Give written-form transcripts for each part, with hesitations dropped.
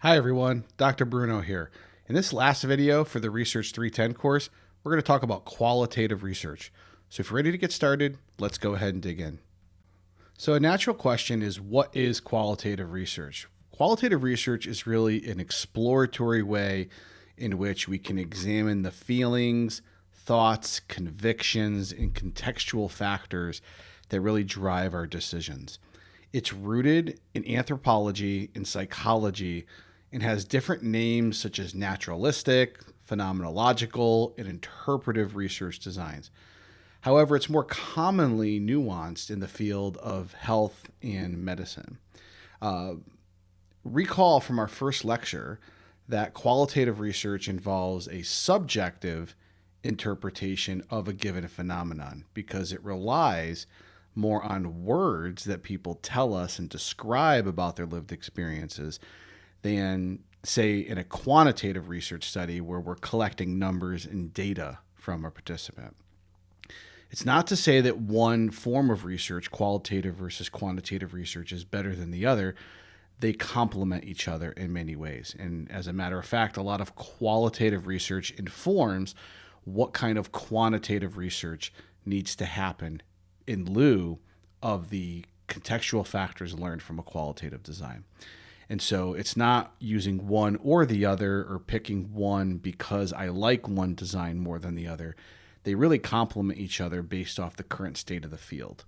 Hi everyone, Dr. Bruno here. In this last video for the Research 310 course, we're going to talk about qualitative research. So if you're ready to get started, let's go ahead and dig in. So a natural question is, what is qualitative research? Qualitative research is really an exploratory way in which we can examine the feelings, thoughts, convictions, and contextual factors that really drive our decisions. It's rooted in anthropology and psychology and has different names such as naturalistic, phenomenological, and interpretive research designs. However, it's more commonly nuanced in the field of health and medicine. Uh, Recall from our first lecture that qualitative research involves a subjective interpretation of a given phenomenon because it relies more on words that people tell us and describe about their lived experiences than, say, in a quantitative research study where we're collecting numbers and data from a participant. It's not to say that one form of research, qualitative versus quantitative research, is better than the other. They complement each other in many ways. And as a matter of fact, a lot of qualitative research informs what kind of quantitative research needs to happen in lieu of the contextual factors learned from a qualitative design. And so it's not using one or the other or picking one because I like one design more than the other. They really complement each other based off the current state of the field.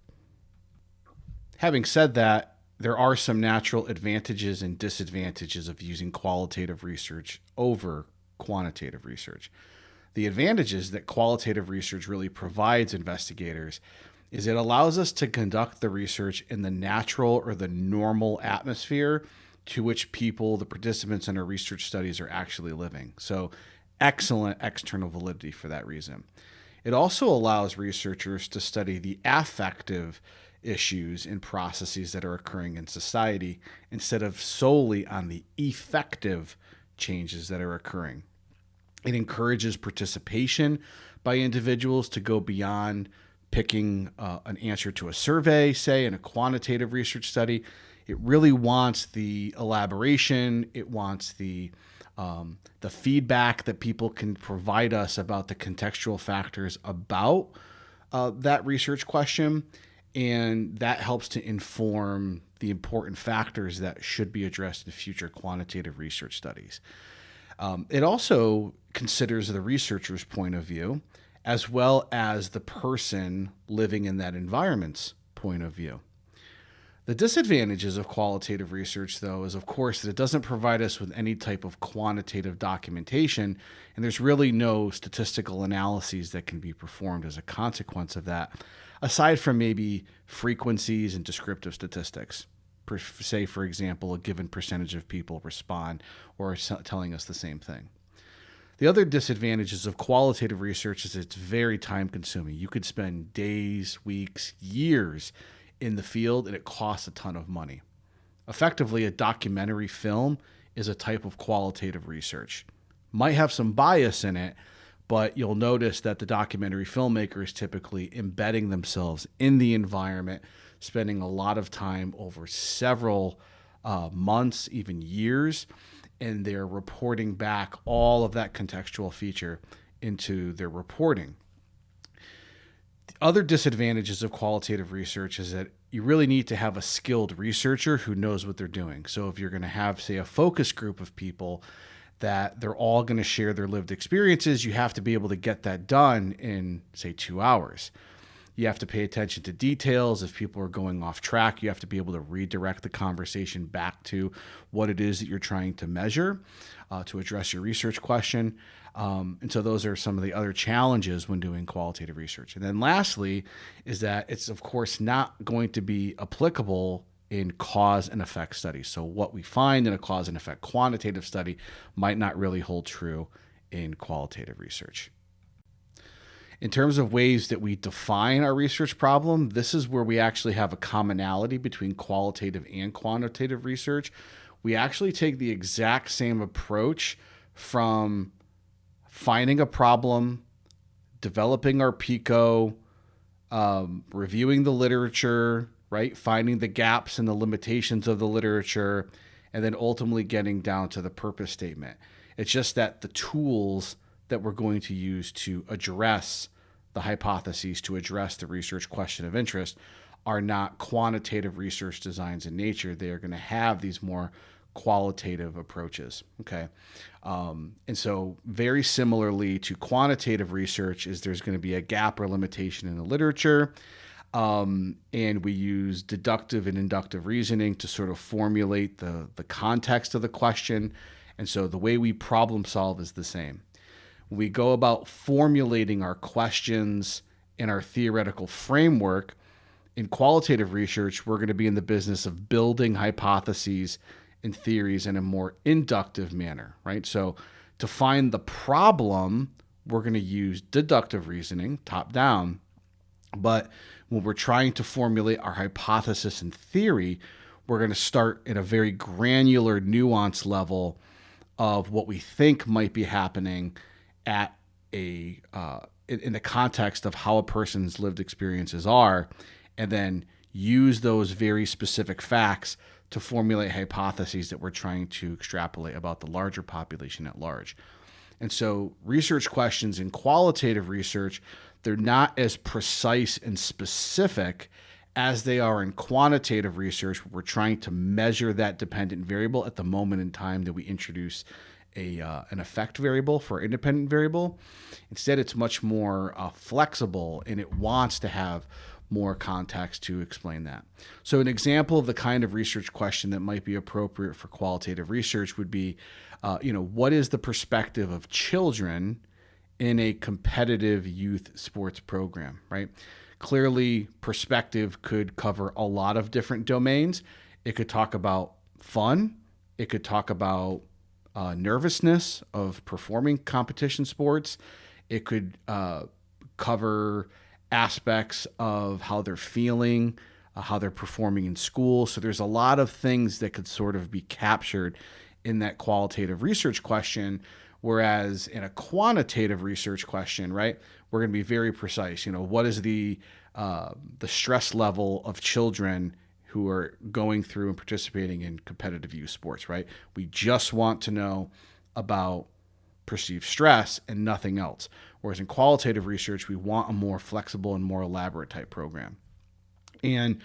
Having said that, there are some natural advantages and disadvantages of using qualitative research over quantitative research. The advantages that qualitative research really provides investigators is it allows us to conduct the research in the natural or the normal atmosphere to which people, the participants in our research studies, are actually living. So excellent external validity for that reason. It also allows researchers to study the affective issues and processes that are occurring in society instead of solely on the effective changes that are occurring. It encourages participation by individuals to go beyond picking an answer to a survey, say, in a quantitative research study. It really wants the elaboration. It wants the feedback that people can provide us about the contextual factors about that research question. And that helps to inform the important factors that should be addressed in future quantitative research studies. It also considers the researcher's point of view as well as the person living in that environment's point of view. The disadvantages of qualitative research, though, is, of course, that it doesn't provide us with any type of quantitative documentation, and there's really no statistical analyses that can be performed as a consequence of that, aside from maybe frequencies and descriptive statistics. Say, for example, a given percentage of people respond or are telling us the same thing. The other disadvantages of qualitative research is it's very time consuming. You could spend days, weeks, years in the field, and it costs a ton of money. Effectively, a documentary film is a type of qualitative research. Might have some bias in it, but you'll notice that the documentary filmmaker is typically embedding themselves in the environment, spending a lot of time over several months, even years, and they're reporting back all of that contextual feature into their reporting. Other disadvantages of qualitative research is that you really need to have a skilled researcher who knows what they're doing. So if you're going to have, say, a focus group of people that they're all going to share their lived experiences, you have to be able to get that done in, say, 2 hours. You have to pay attention to details. If people are going off track, you have to be able to redirect the conversation back to what it is that you're trying to measure to address your research question. And so those are some of the other challenges when doing qualitative research. And then lastly is that it's, of course, not going to be applicable in cause and effect studies. So what we find in a cause and effect quantitative study might not really hold true in qualitative research. In terms of ways that we define our research problem, this is where we actually have a commonality between qualitative and quantitative research. We actually take the exact same approach from finding a problem, developing our PICO, reviewing the literature, right? Finding the gaps and the limitations of the literature, and then ultimately getting down to the purpose statement. It's just that the tools that we're going to use to address the hypotheses, to address the research question of interest, are not quantitative research designs in nature. They are going to have these more qualitative approaches. Okay. And so very similarly to quantitative research is there's going to be a gap or limitation in the literature. And we use deductive and inductive reasoning to sort of formulate the context of the question. And so the way we problem solve is the same. We go about formulating our questions in our theoretical framework. In qualitative research, we're going to be in the business of building hypotheses and theories in a more inductive manner, right? So to find the problem, we're going to use deductive reasoning, top down. But when we're trying to formulate our hypothesis and theory, we're going to start at a very granular, nuanced level of what we think might be happening at in the context of how a person's lived experiences are, and then use those very specific facts to formulate hypotheses that we're trying to extrapolate about the larger population at large. And so research questions in qualitative research, they're not as precise and specific as they are in quantitative research, where we're trying to measure that dependent variable at the moment in time that we introduce an effect variable for an independent variable. Instead, it's much more flexible, and it wants to have more context to explain that. So an example of the kind of research question that might be appropriate for qualitative research would be, what is the perspective of children in a competitive youth sports program, right? Clearly, perspective could cover a lot of different domains. It could talk about fun. It could talk about nervousness of performing competition sports. It could cover aspects of how they're feeling, how they're performing in school. So there's a lot of things that could sort of be captured in that qualitative research question. Whereas in a quantitative research question, right, we're going to be very precise. What is the stress level of children who are going through and participating in competitive youth sports, right? We just want to know about perceived stress and nothing else. Whereas in qualitative research, we want a more flexible and more elaborate type program. And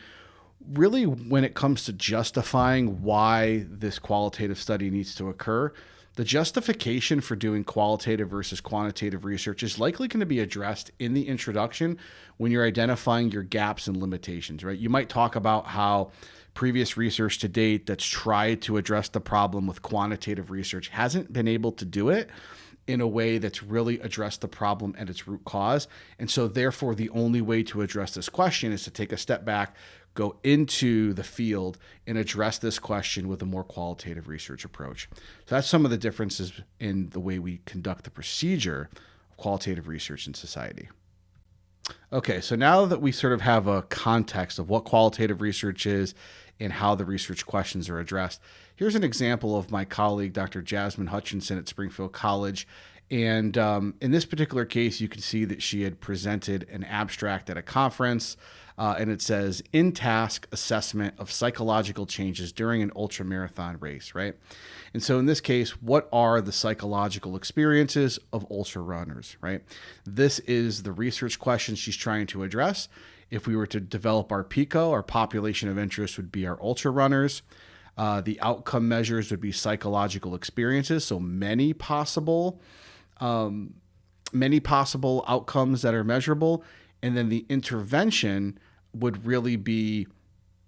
really, when it comes to justifying why this qualitative study needs to occur, the justification for doing qualitative versus quantitative research is likely going to be addressed in the introduction when you're identifying your gaps and limitations, right? You might talk about how previous research to date that's tried to address the problem with quantitative research hasn't been able to do it in a way that's really addressed the problem at its root cause. And so therefore, the only way to address this question is to take a step back, go into the field, and address this question with a more qualitative research approach. So that's some of the differences in the way we conduct the procedure of qualitative research in society. Okay, so now that we sort of have a context of what qualitative research is and how the research questions are addressed, here's an example of my colleague, Dr. Jasmine Hutchinson at Springfield College. And in this particular case, you can see that she had presented an abstract at a conference, and it says, in-task assessment of psychological changes during an ultramarathon race, right? And so in this case, what are the psychological experiences of ultra runners, right? This is the research question she's trying to address. If we were to develop our PICO, our population of interest would be our ultra runners. The outcome measures would be psychological experiences, so many possible outcomes that are measurable. And then the intervention would really be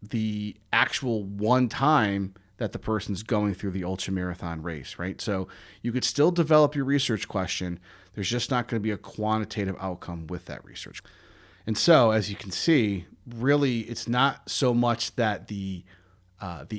the actual one time that the person's going through the ultramarathon race, right? So you could still develop your research question. There's just not going to be a quantitative outcome with that research. And so, as you can see, really, it's not so much that the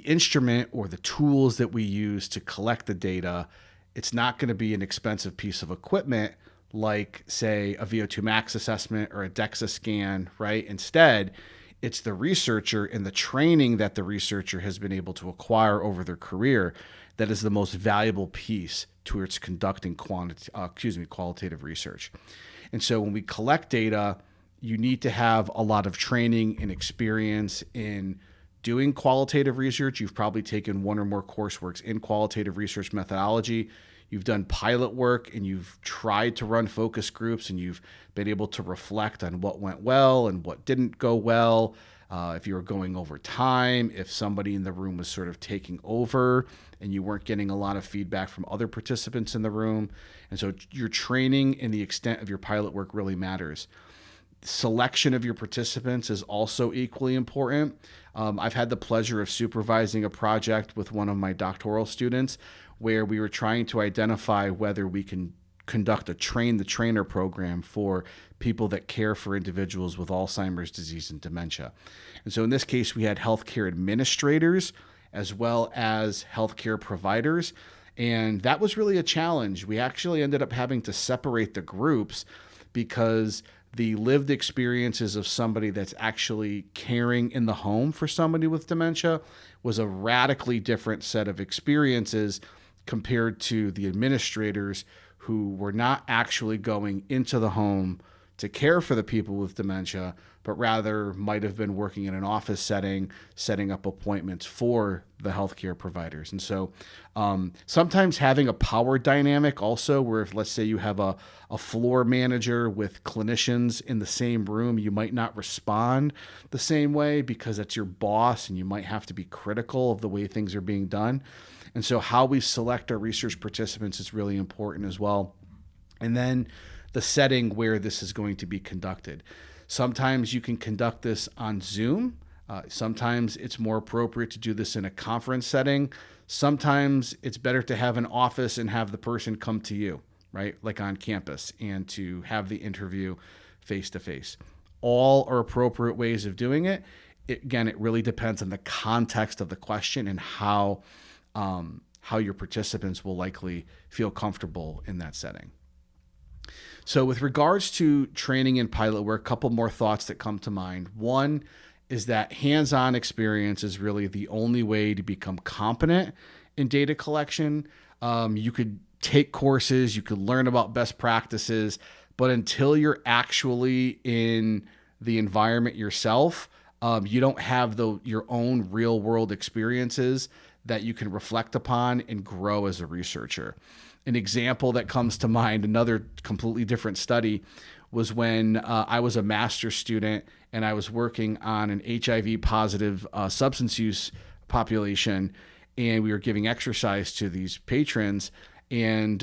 instrument or the tools that we use to collect the data, it's not going to be an expensive piece of equipment like, say, a VO2 max assessment or a DEXA scan, right? Instead, it's the researcher and the training that the researcher has been able to acquire over their career that is the most valuable piece towards conducting qualitative research. And so when we collect data, you need to have a lot of training and experience in doing qualitative research. You've probably taken one or more courseworks in qualitative research methodology. You've done pilot work and you've tried to run focus groups and you've been able to reflect on what went well and what didn't go well. If you were going over time, if somebody in the room was sort of taking over and you weren't getting a lot of feedback from other participants in the room. And so your training and the extent of your pilot work really matters. Selection of your participants is also equally important. I've had the pleasure of supervising a project with one of my doctoral students where we were trying to identify whether we can conduct a train the trainer program for people that care for individuals with Alzheimer's disease and dementia. And so in this case, we had healthcare administrators as well as healthcare providers. And that was really a challenge. We actually ended up having to separate the groups because the lived experiences of somebody that's actually caring in the home for somebody with dementia was a radically different set of experiences compared to the administrators who were not actually going into the home to care for the people with dementia, but rather might have been working in an office setting, setting up appointments for the healthcare providers. And so sometimes having a power dynamic also, where if let's say you have a floor manager with clinicians in the same room, you might not respond the same way because that's your boss and you might have to be critical of the way things are being done. And so how we select our research participants is really important as well. And then the setting where this is going to be conducted. Sometimes you can conduct this on Zoom. Sometimes it's more appropriate to do this in a conference setting. Sometimes it's better to have an office and have the person come to you, right? Like on campus, and to have the interview face to face. All are appropriate ways of doing it. Again, it really depends on the context of the question and how your participants will likely feel comfortable in that setting. So with regards to training and pilot work, a couple more thoughts that come to mind. One is that hands-on experience is really the only way to become competent in data collection. You could take courses, you could learn about best practices, but until you're actually in the environment yourself, you don't have your own real-world experiences that you can reflect upon and grow as a researcher. An example that comes to mind, another completely different study, was when I was a master's student and I was working on an HIV positive substance use population, and we were giving exercise to these patrons. And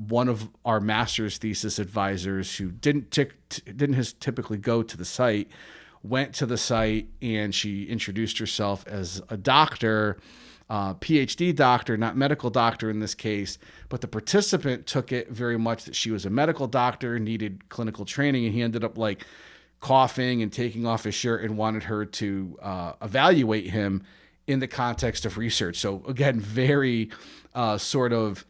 one of our master's thesis advisors, who didn't typically go to the site, went to the site, and she introduced herself as a doctor, PhD doctor, not medical doctor in this case, but the participant took it very much that she was a medical doctor, needed clinical training, and he ended up like coughing and taking off his shirt and wanted her to evaluate him in the context of research. So again, very sort of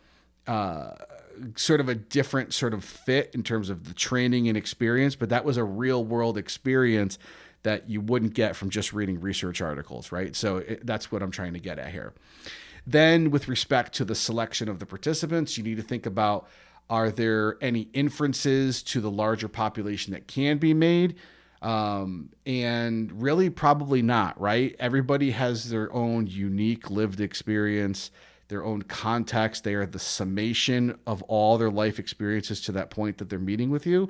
a different sort of fit in terms of the training and experience, but that was a real world experience that you wouldn't get from just reading research articles, right? So that's what I'm trying to get at here. Then with respect to the selection of the participants, you need to think about, are there any inferences to the larger population that can be made? And really probably not, right? Everybody has their own unique lived experience, their own context. They are the summation of all their life experiences to that point that they're meeting with you.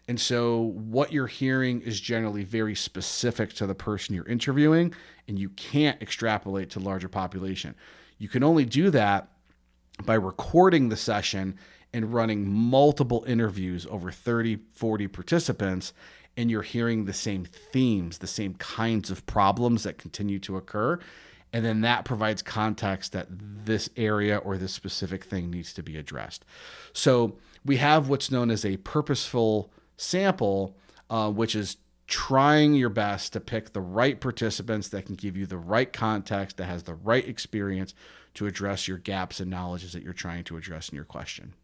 And so what you're hearing is generally very specific to the person you're interviewing, and you can't extrapolate to larger population. You can only do that by recording the session and running multiple interviews over 30, 40 participants, and you're hearing the same themes, the same kinds of problems that continue to occur. And then that provides context that this area or this specific thing needs to be addressed. So we have what's known as a purposeful sample, which is trying your best to pick the right participants that can give you the right context, that has the right experience to address your gaps in knowledge that you're trying to address in your question.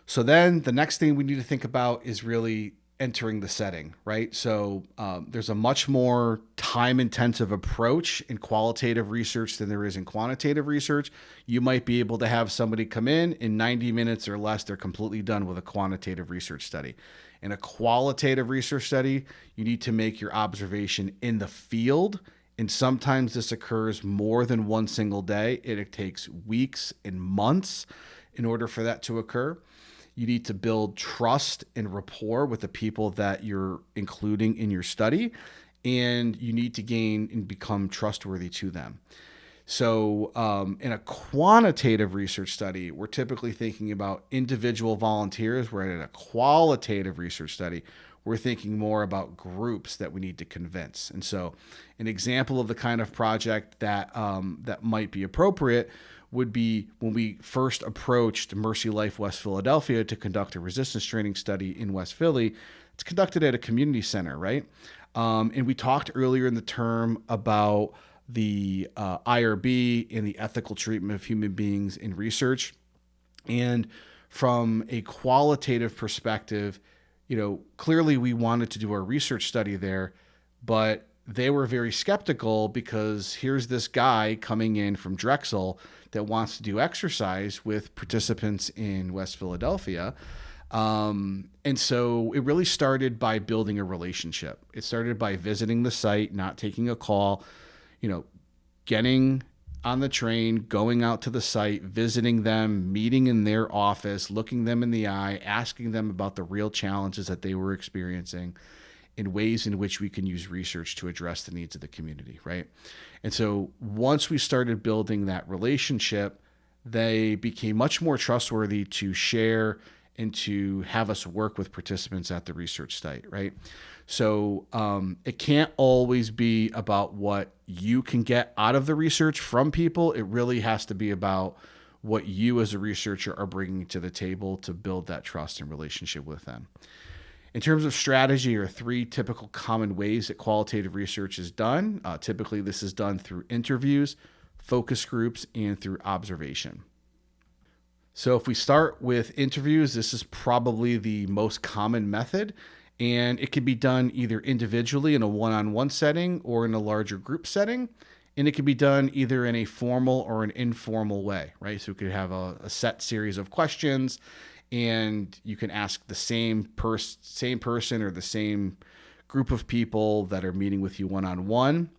So then the next thing we need to think about is really entering the setting, right? So there's a much more time-intensive approach in qualitative research than there is in quantitative research. You might be able to have somebody come in 90 minutes or less, they're completely done with a quantitative research study. In a qualitative research study, you need to make your observation in the field And sometimes this occurs more than one single day. It takes weeks and months in order for that to occur. You need to build trust and rapport with the people that you're including in your study, and you need to gain and become trustworthy to them. So, in a quantitative research study, we're typically thinking about individual volunteers. Where in a qualitative research study, we're thinking more about groups that we need to convince. And so, an example of the kind of project that might be appropriate would be when we first approached Mercy Life West Philadelphia to conduct a resistance training study in West Philly. It's conducted at a community center, right? And we talked earlier in the term about the IRB and the ethical treatment of human beings in research. And from a qualitative perspective, clearly we wanted to do our research study there, but they were very skeptical because here's this guy coming in from Drexel that wants to do exercise with participants in West Philadelphia. And so it really started by building a relationship. It started by visiting the site, not taking a call, getting on the train, going out to the site, visiting them, meeting in their office, looking them in the eye, asking them about the real challenges that they were experiencing in ways in which we can use research to address the needs of the community, right? And so once we started building that relationship, they became much more trustworthy to share and to have us work with participants at the research site, right? So it can't always be about what you can get out of the research from people. It really has to be about what you as a researcher are bringing to the table to build that trust and relationship with them. In terms of strategy, are three typical common ways that qualitative research is done. Typically, this is done through interviews, focus groups, and through observation. So if we start with interviews, this is probably the most common method, and it can be done either individually in a one-on-one setting or in a larger group setting. And it can be done either in a formal or an informal way, right? So we could have a set series of questions, and you can ask the same person or the same group of people that are meeting with you one-on-one,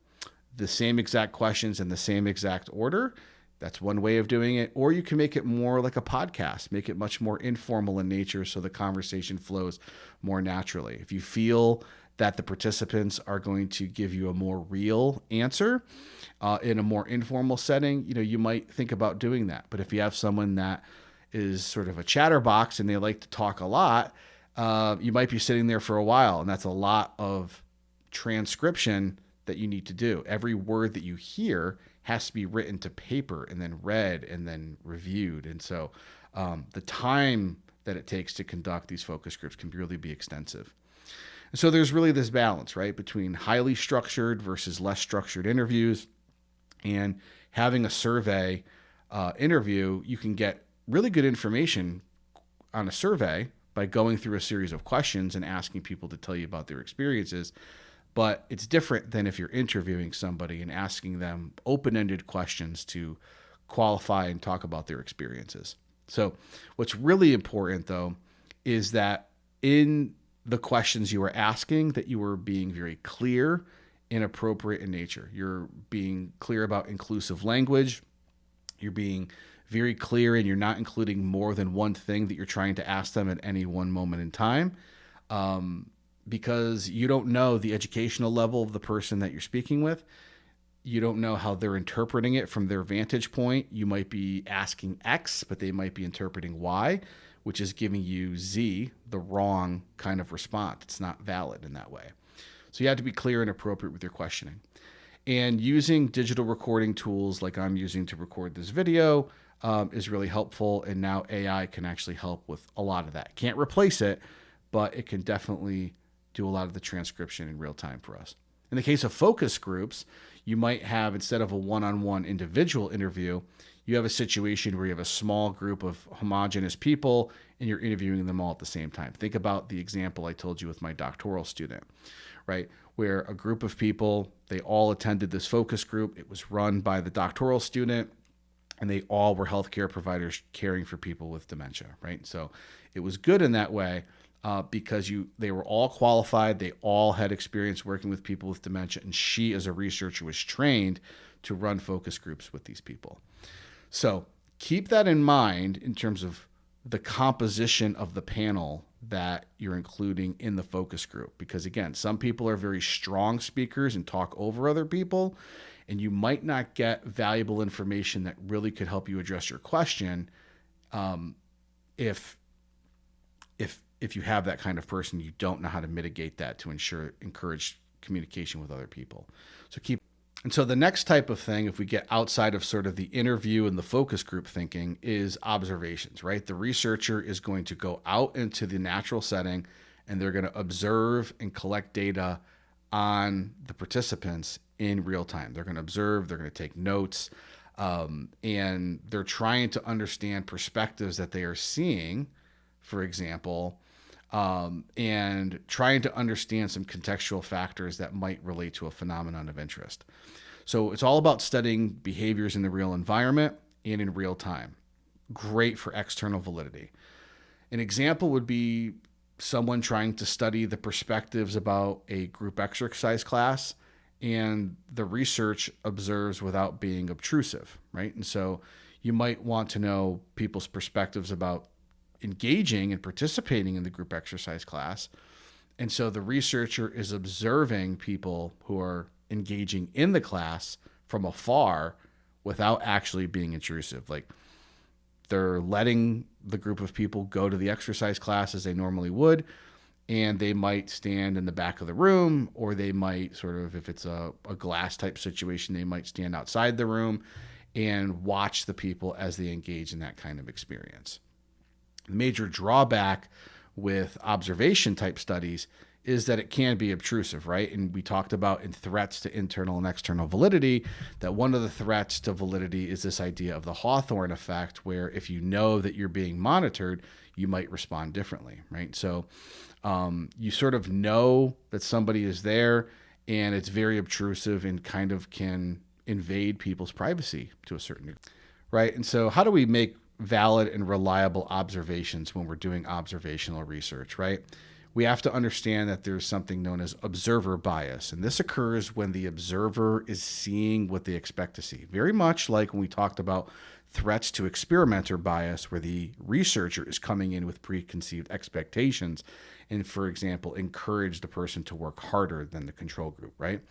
the same exact questions in the same exact order. That's one way of doing it. Or you can make it more like a podcast, make it much more informal in nature so the conversation flows more naturally. If you feel that the participants are going to give you a more real answer in a more informal setting, you might think about doing that. But if you have someone that is sort of a chatterbox and they like to talk a lot, you might be sitting there for a while, and that's a lot of transcription that you need to do. Every word that you hear has to be written to paper and then read and then reviewed. And so the time that it takes to conduct these focus groups can really be extensive. And so there's really this balance, right, between highly structured versus less structured interviews. And having a survey interview, you can get really good information on a survey by going through a series of questions and asking people to tell you about their experiences. But it's different than if you're interviewing somebody and asking them open-ended questions to qualify and talk about their experiences. So what's really important, though, is that in the questions you are asking, that you are being very clear and appropriate in nature. You're being clear about inclusive language. You're being very clear, and you're not including more than one thing that you're trying to ask them at any one moment in time. Because you don't know the educational level of the person that you're speaking with. You don't know how they're interpreting it from their vantage point. You might be asking X, but they might be interpreting Y, which is giving you Z, the wrong kind of response. It's not valid in that way. So you have to be clear and appropriate with your questioning. And using digital recording tools like I'm using to record this video is really helpful. And now AI can actually help with a lot of that. Can't replace it, but it can definitely do a lot of the transcription in real time for us. In the case of focus groups, you might have, instead of a one-on-one individual interview, you have a situation where you have a small group of homogenous people and you're interviewing them all at the same time. Think about the example I told you with my doctoral student, right? Where a group of people, they all attended this focus group. It was run by the doctoral student, and they all were healthcare providers caring for people with dementia, right? So it was good in that way. because they were all qualified. They all had experience working with people with dementia. And she, as a researcher, was trained to run focus groups with these people. So keep that in mind in terms of the composition of the panel that you're including in the focus group. Because again, some people are very strong speakers and talk over other people, and you might not get valuable information that really could help you address your question if you have that kind of person. You don't know how to mitigate that to encourage communication with other people. And so the next type of thing, if we get outside of sort of the interview and the focus group thinking, is observations, right? The researcher is going to go out into the natural setting and they're going to observe and collect data on the participants in real time. They're going to observe, they're going to take notes, and they're trying to understand perspectives that they are seeing, for example, and trying to understand some contextual factors that might relate to a phenomenon of interest. So it's all about studying behaviors in the real environment and in real time. Great for external validity. An example would be someone trying to study the perspectives about a group exercise class, and the research observes without being obtrusive, right? And so you might want to know people's perspectives about engaging and participating in the group exercise class. And so the researcher is observing people who are engaging in the class from afar without actually being intrusive. Like, they're letting the group of people go to the exercise class as they normally would, and they might stand in the back of the room, or they might sort of, if it's a glass type situation, they might stand outside the room and watch the people as they engage in that kind of experience. The major drawback with observation type studies is that it can be obtrusive, right? And we talked about in threats to internal and external validity, that one of the threats to validity is this idea of the Hawthorne effect, where if you know that you're being monitored, you might respond differently, right? So you sort of know that somebody is there, and it's very obtrusive and kind of can invade people's privacy to a certain degree, right? And so how do we make valid and reliable observations when we're doing observational research, right? We have to understand that there's something known as observer bias. And this occurs when the observer is seeing what they expect to see. Very much like when we talked about threats to experimenter bias, where the researcher is coming in with preconceived expectations and, for example, encourage the person to work harder than the control group, right?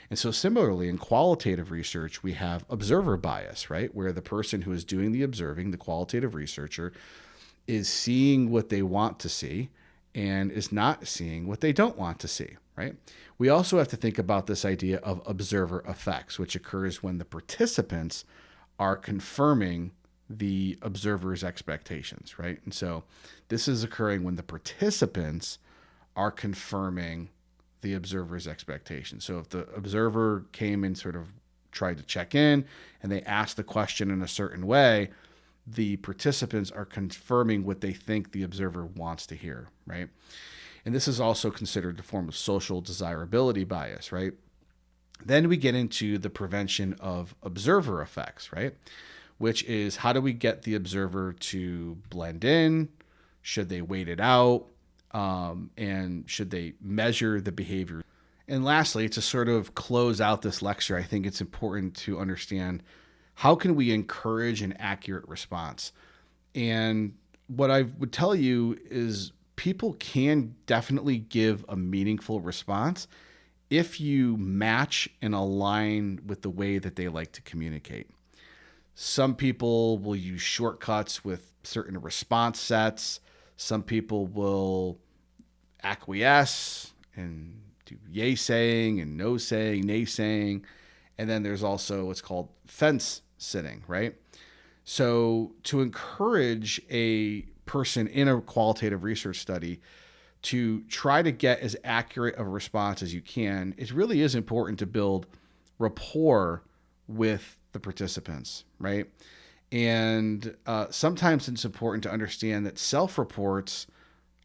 And so similarly, in qualitative research, we have observer bias, right? Where the person who is doing the observing, the qualitative researcher, is seeing what they want to see and is not seeing what they don't want to see, right? We also have to think about this idea of observer effects, which occurs when the participants are confirming the observer's expectations, right? And so this is occurring when the participants are confirming the observer's expectations. So if the observer came and sort of tried to check in and they asked the question in a certain way, the participants are confirming what they think the observer wants to hear, right? And this is also considered a form of social desirability bias, right? Then we get into the prevention of observer effects, right? Which is, how do we get the observer to blend in? Should they wait it out? And should they measure the behavior? And lastly, to sort of close out this lecture, I think it's important to understand, how can we encourage an accurate response? And what I would tell you is, people can definitely give a meaningful response if you match and align with the way that they like to communicate. Some people will use shortcuts with certain response sets. Some people will acquiesce and do yay saying and no saying, nay saying. And then there's also what's called fence sitting, right? So to encourage a person in a qualitative research study to try to get as accurate of a response as you can, it really is important to build rapport with the participants, right? And sometimes it's important to understand that self-reports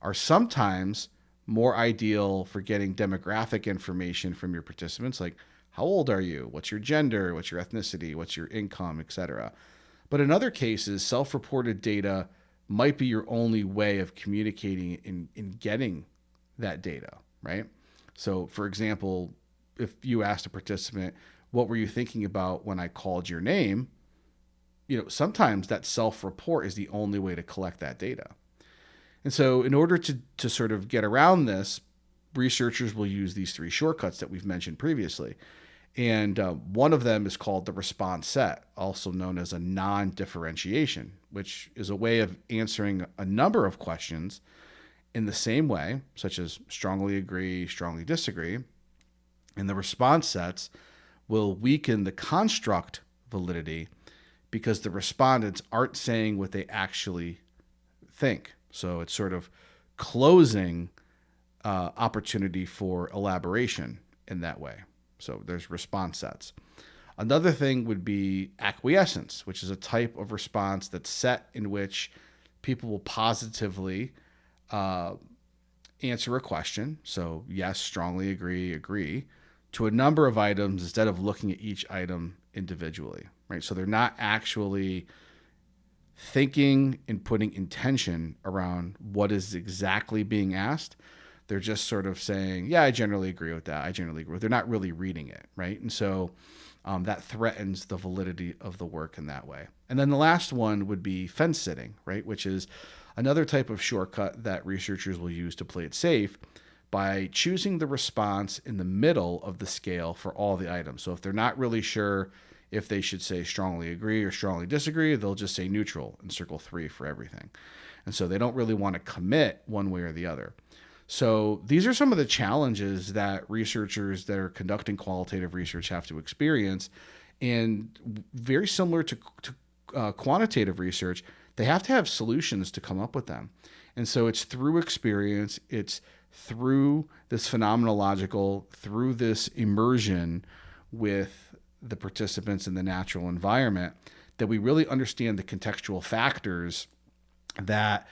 are sometimes more ideal for getting demographic information from your participants, like how old are you, what's your gender, what's your ethnicity, what's your income, etc. But in other cases, self-reported data might be your only way of communicating in getting that data, right? So for example, if you asked a participant, what were you thinking about when I called your name? Sometimes that self-report is the only way to collect that data. And so in order to sort of get around this, researchers will use these three shortcuts that we've mentioned previously. And one of them is called the response set, also known as a non-differentiation, which is a way of answering a number of questions in the same way, such as strongly agree, strongly disagree. And the response sets will weaken the construct validity because the respondents aren't saying what they actually think. So it's sort of closing opportunity for elaboration in that way. So there's response sets. Another thing would be acquiescence, which is a type of response that's set in which people will positively answer a question. So yes, strongly agree, agree, to a number of items instead of looking at each item individually, right? So they're not actually thinking and putting intention around what is exactly being asked. They're just sort of saying, yeah, I generally agree with that. I generally agree. They're not really reading it, right? And so that threatens the validity of the work in that way. And then the last one would be fence sitting, right? Which is another type of shortcut that researchers will use to play it safe by choosing the response in the middle of the scale for all the items. So if they're not really sure if they should say strongly agree or strongly disagree, they'll just say neutral and circle 3 for everything. And so they don't really want to commit one way or the other. So these are some of the challenges that researchers that are conducting qualitative research have to experience. And very similar to quantitative research, they have to have solutions to come up with them. And so it's through experience, it's through this phenomenological, through this immersion with the participants in the natural environment, that we really understand the contextual factors that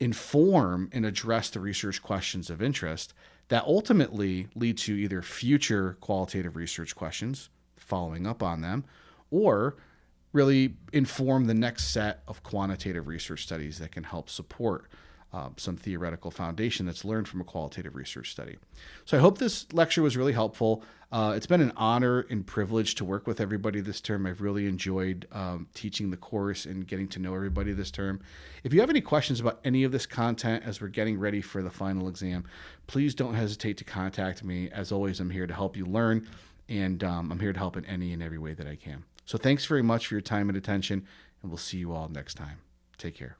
inform and address the research questions of interest that ultimately lead to either future qualitative research questions, following up on them, or really inform the next set of quantitative research studies that can help support some theoretical foundation that's learned from a qualitative research study. So I hope this lecture was really helpful. It's been an honor and privilege to work with everybody this term. I've really enjoyed teaching the course and getting to know everybody this term. If you have any questions about any of this content as we're getting ready for the final exam, please don't hesitate to contact me. As always, I'm here to help you learn, and I'm here to help in any and every way that I can. So thanks very much for your time and attention, and we'll see you all next time. Take care.